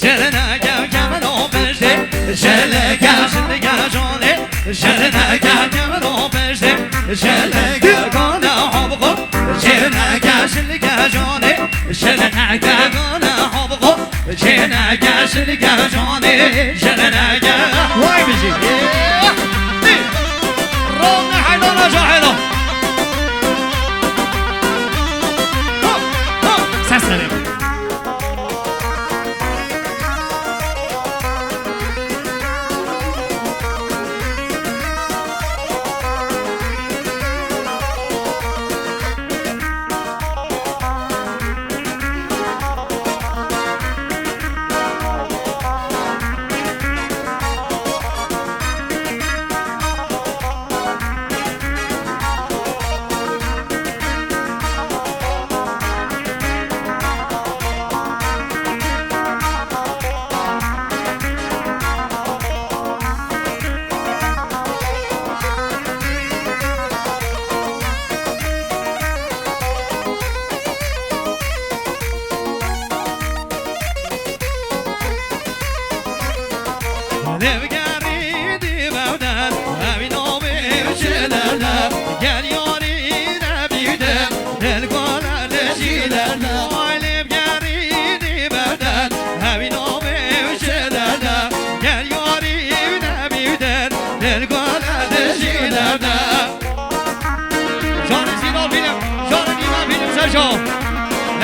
شلنا كملو بشتي شلنا شلنا جوني شلنا كملو بشتي شلنا كنا حبقو شلنا شلنا جوني شلنا كنا حبقو شلنا شلنا جوني شلنا واي بيجي رونا حيدنا جاهدو سلام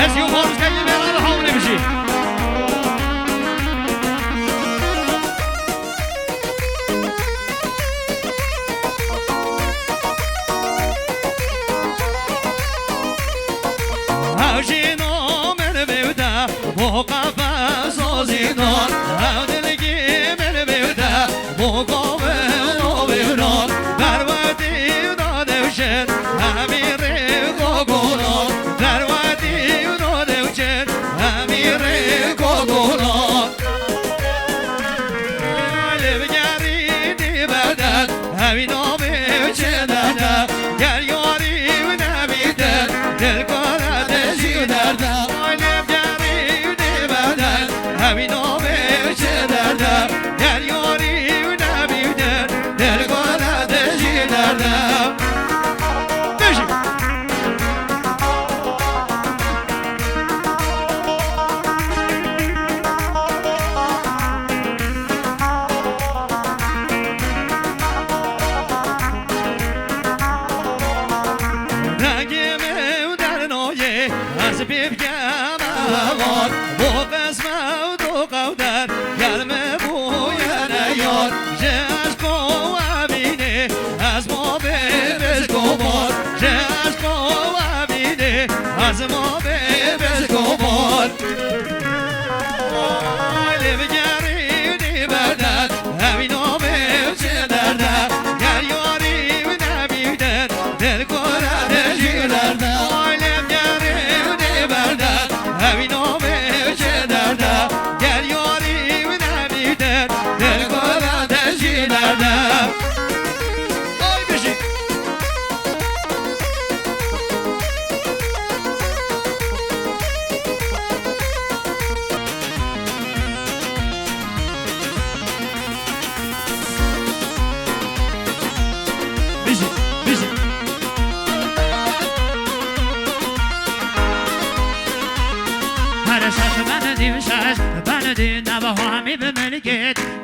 Let's go, Horus, can you make a home machine? How she know me the Buddha, woke up as Ozinon, how did they give me the Buddha, woke up and over on, that was the ocean, I mean, go on.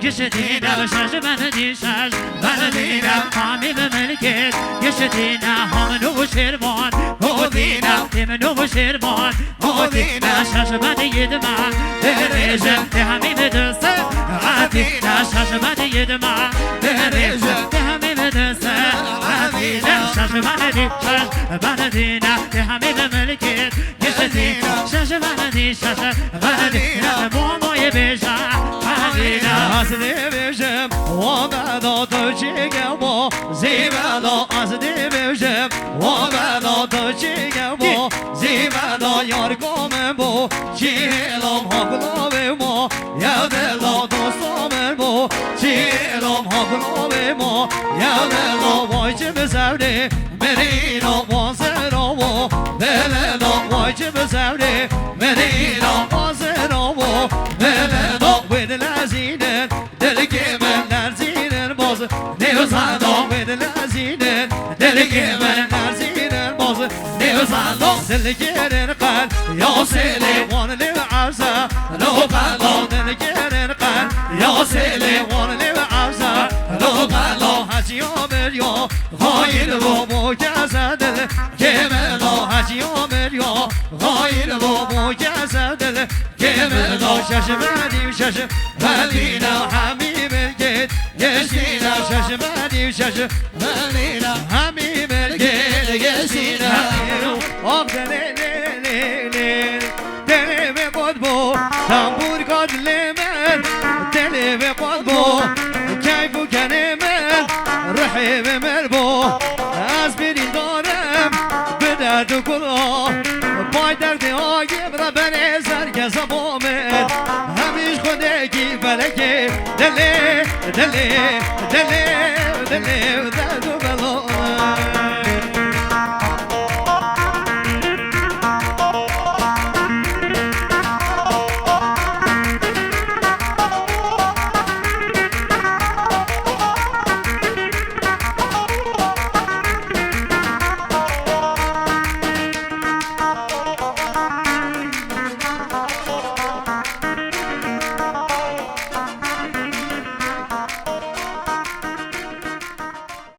يشتينا وشاش بندي شاش بندينا قامي بملكت يشتينا هم وشربان هودينا تمنو وشربان هودينا شاش بدي يدمع الرجل تهمي بدرسة عاتينا شاش بدي يدمع الرجل تهمي بدرسة عاتينا شاش بندي شاش بندينا تهمي بملكت يشتينا شاش بندي شاش بندينا بومو يبيشا Azdi bejim, wabado tochigamo. Zibado azdi bejim, wabado tochigamo. Zibado yarkomemo, chilom haglovemo. Yavelo dostomemo, chilom haglovemo. Yavelo vaychim sevdi. منينا وازنا وبلنا واجب زوري منينا وازنا وبلنا وين العزينة دلقيمة العزينة باز نيوزانا وين العزينة دلقيمة العزينة باز نيوزانا دلقيمة قال يا سيلي وانا للعزة لو قالوا دلقيمة قال يا سيلي وانا للعزة لو قالوا هاتي يوم غاير بو جسد كمل هاتي يوم غاير بو جسد كمل ششماني وششمانينا حميم الجيد يشينا ششماني وششمانينا حميم الجيد يشينا دلي بقدبو تنبور قد لمن دلي بقدبو كيف كنمن رحيب مربو از بیرین دارم به درد کلا پای درد آگیم را بره سرکس بامد همیش خودکی فلکی دلی دلی دلی دلی درد و بلا